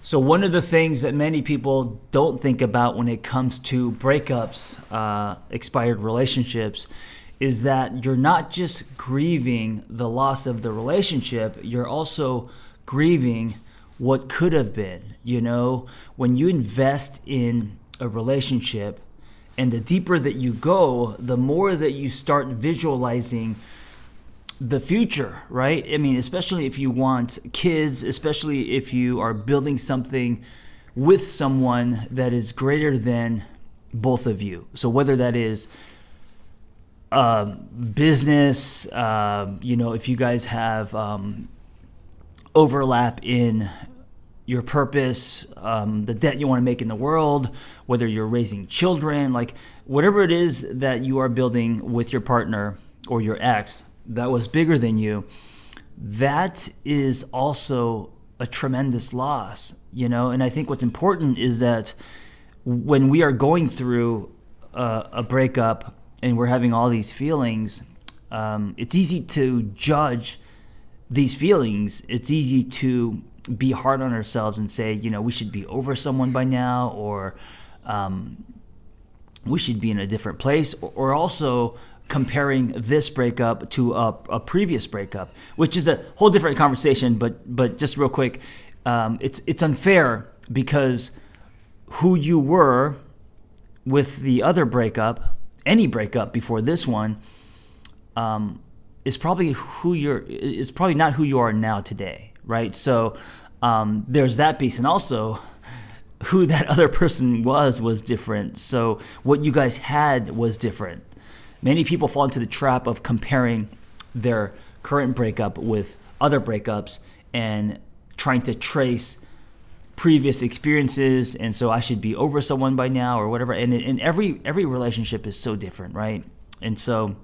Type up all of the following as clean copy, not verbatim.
So one of the things that many people don't think about when it comes to breakups, expired relationships, is that you're not just grieving the loss of the relationship, you're also grieving what could have been. When you invest in a relationship, and the deeper that you go, the more that you start visualizing the future, right? I mean, especially if you want kids, especially if you are building something with someone that is greater than both of you. So whether that is business, if you guys have overlap in your purpose, the debt you want to make in the world, whether you're raising children, like whatever it is that you are building with your partner or your ex, that was bigger than you, that is also a tremendous loss, And I think what's important is that when we are going through a breakup and we're having all these feelings, it's easy to judge these feelings. It's easy to be hard on ourselves and say, we should be over someone by now, or we should be in a different place, or also comparing this breakup to a previous breakup, which is a whole different conversation. But just real quick, it's unfair because who you were with the other breakup, any breakup before this one, is probably not who you are now today, right? So there's that piece, and also who that other person was different. So what you guys had was different. Many people fall into the trap of comparing their current breakup with other breakups and trying to trace previous experiences, and so I should be over someone by now or whatever. And every relationship is so different, right? And so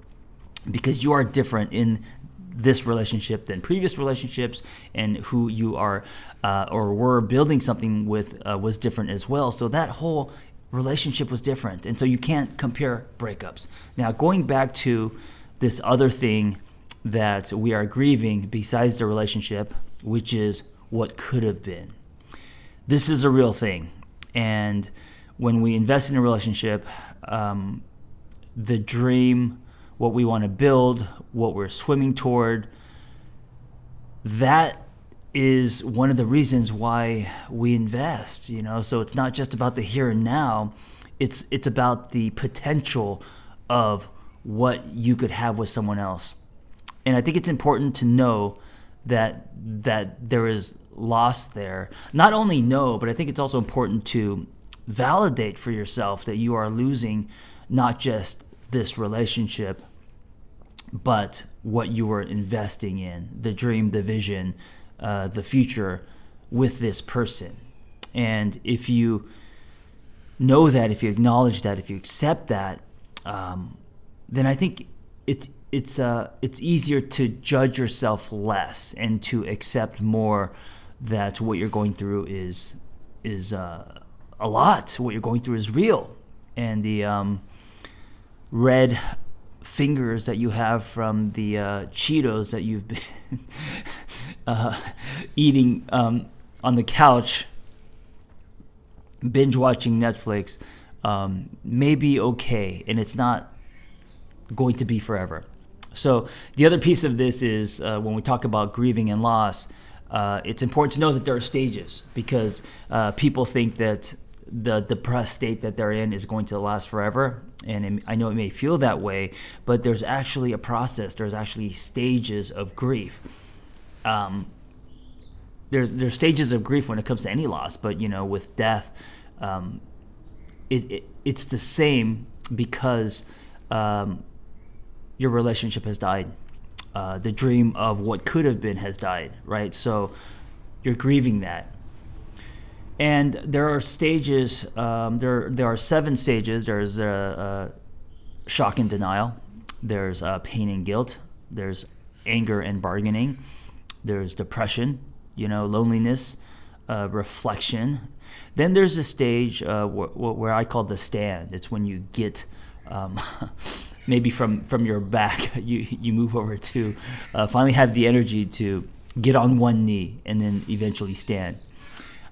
because you are different in this relationship than previous relationships, and who you are or were building something with was different as well. So that whole relationship was different, and so you can't compare breakups. Now, going back to this other thing that we are grieving besides the relationship, which is what could have been. This is a real thing, and when we invest in a relationship, the dream, what we want to build, what we're swimming toward, that is one of the reasons why we invest, So it's not just about the here and now, it's about the potential of what you could have with someone else. And I think it's important to know that there is loss there. Not only know, but I think it's also important to validate for yourself that you are losing not just this relationship, but what you were investing in, the dream, the vision, the future with this person. And if you know that, if you acknowledge that, if you accept that, then I think it's easier to judge yourself less and to accept more that what you're going through is a lot. What you're going through is real, and the red fingers that you have from the Cheetos that you've been eating on the couch, binge watching Netflix, may be okay, and it's not going to be forever. So the other piece of this is when we talk about grieving and loss, it's important to know that there are stages, because people think that the depressed state that they're in is going to last forever. And I know it may feel that way, but there's actually a process. There's actually stages of grief. There's stages of grief when it comes to any loss, but with death, it's the same, because your relationship has died. The dream of what could have been has died, right? So you're grieving that. And there are stages. There are 7 stages. There's shock and denial. There's pain and guilt. There's anger and bargaining. There's depression, loneliness, reflection. Then there's a stage where I call the stand. It's when you get maybe from your back, you move over to finally have the energy to get on one knee and then eventually stand.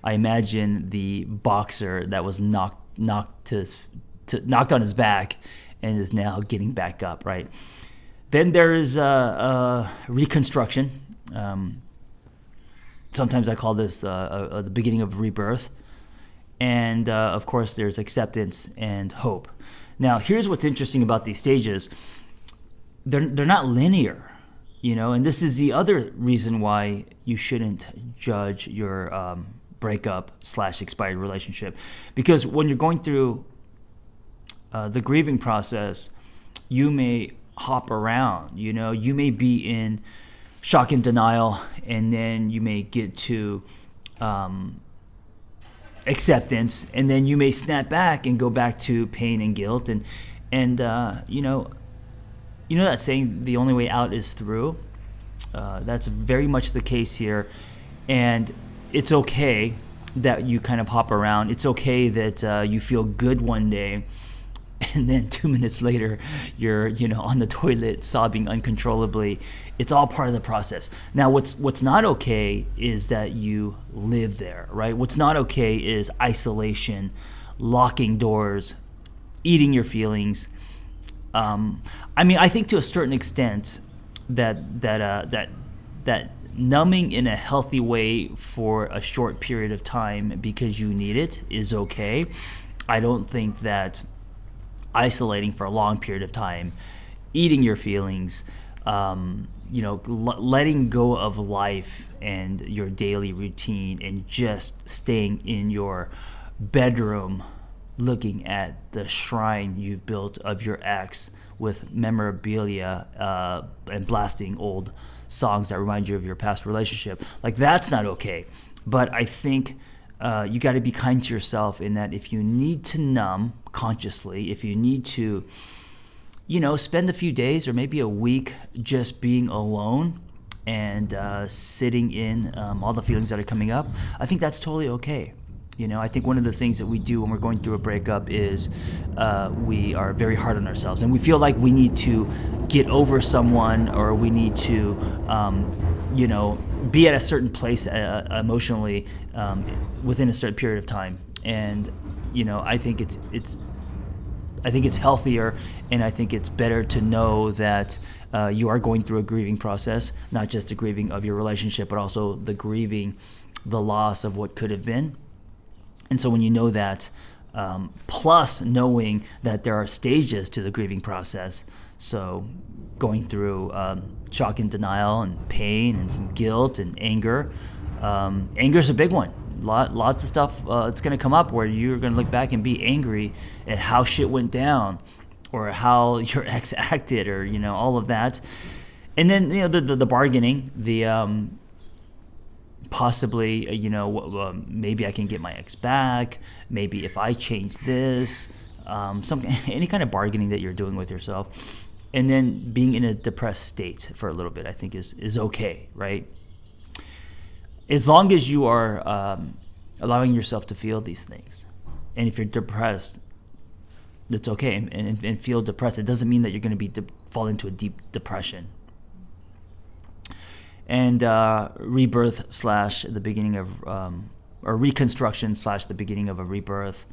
I imagine the boxer that was knocked on his back and is now getting back up, right? Then there is reconstruction. Sometimes I call this the beginning of rebirth. And of course, there's acceptance and hope. Now, here's what's interesting about these stages. They're not linear, and this is the other reason why you shouldn't judge your breakup / expired relationship. Because when you're going through the grieving process, you may hop around, you may be in shock and denial, and then you may get to acceptance, and then you may snap back and go back to pain and guilt, and you know that saying, the only way out is through. That's very much the case here, and it's okay that you kind of hop around. It's okay that you feel good one day, and then 2 minutes later you're on the toilet sobbing uncontrollably. It's all part of the process. Now what's not okay is that you live there, right? What's not okay is isolation, locking doors, eating your feelings. I think to a certain extent that numbing in a healthy way for a short period of time because you need it is okay. I don't think that isolating for a long period of time, eating your feelings, letting go of life and your daily routine and just staying in your bedroom looking at the shrine you've built of your ex with memorabilia and blasting old songs that remind you of your past relationship. Like, that's not okay. But I think you got to be kind to yourself in that if you need to numb consciously, if you need to, spend a few days or maybe a week just being alone and sitting in all the feelings that are coming up, I think that's totally okay. I think one of the things that we do when we're going through a breakup is we are very hard on ourselves, and we feel like we need to get over someone, or we need to, be at a certain place emotionally within a certain period of time. And I think it's healthier, and I think it's better to know that you are going through a grieving process, not just the grieving of your relationship, but also the grieving the loss of what could have been. And so when you know that, plus knowing that there are stages to the grieving process, so going through shock and denial and pain and some guilt and anger. Anger's a big one. Lots of stuff it's going to come up where you're going to look back and be angry at how shit went down, or how your ex acted, or all of that. And then the bargaining, the possibly maybe I can get my ex back, maybe if I change this, any kind of bargaining that you're doing with yourself. And then being in a depressed state for a little bit, I think is okay, right? As long as you are allowing yourself to feel these things. And if you're depressed, that's okay, and feel depressed. It doesn't mean that you're going to fall into a deep depression. And rebirth / the beginning of, or reconstruction / the beginning of a rebirth,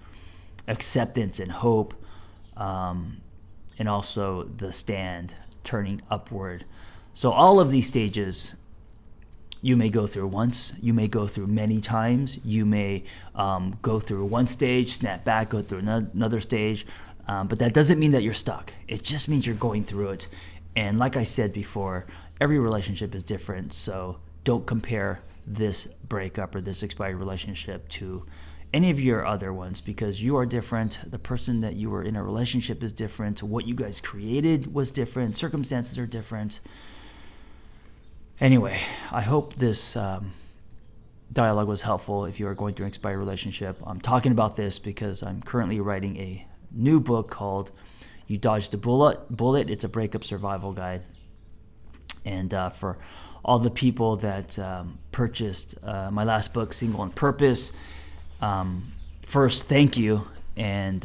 acceptance and hope, and also the stand, turning upward. So all of these stages you may go through once, you may go through many times, you may go through one stage, snap back, go through another stage, but that doesn't mean that you're stuck. It just means you're going through it. And like I said before, every relationship is different, so don't compare this breakup or this expired relationship to any of your other ones, because you are different. The person that you were in a relationship is different. What you guys created was different. Circumstances are different. Anyway, I hope this dialogue was helpful if you are going through an expired relationship. I'm talking about this because I'm currently writing a new book called You Dodged the Bullet. It's a breakup survival guide. And for all the people that purchased my last book, Single on Purpose, first, thank you. And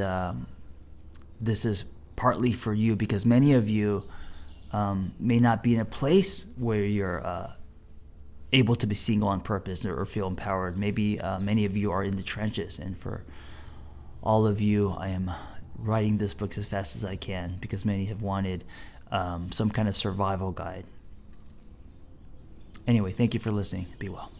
this is partly for you, because many of you may not be in a place where you're able to be single on purpose or feel empowered. Maybe many of you are in the trenches, and for all of you, I am writing this book as fast as I can because many have wanted some kind of survival guide. Anyway, thank you for listening. Be well.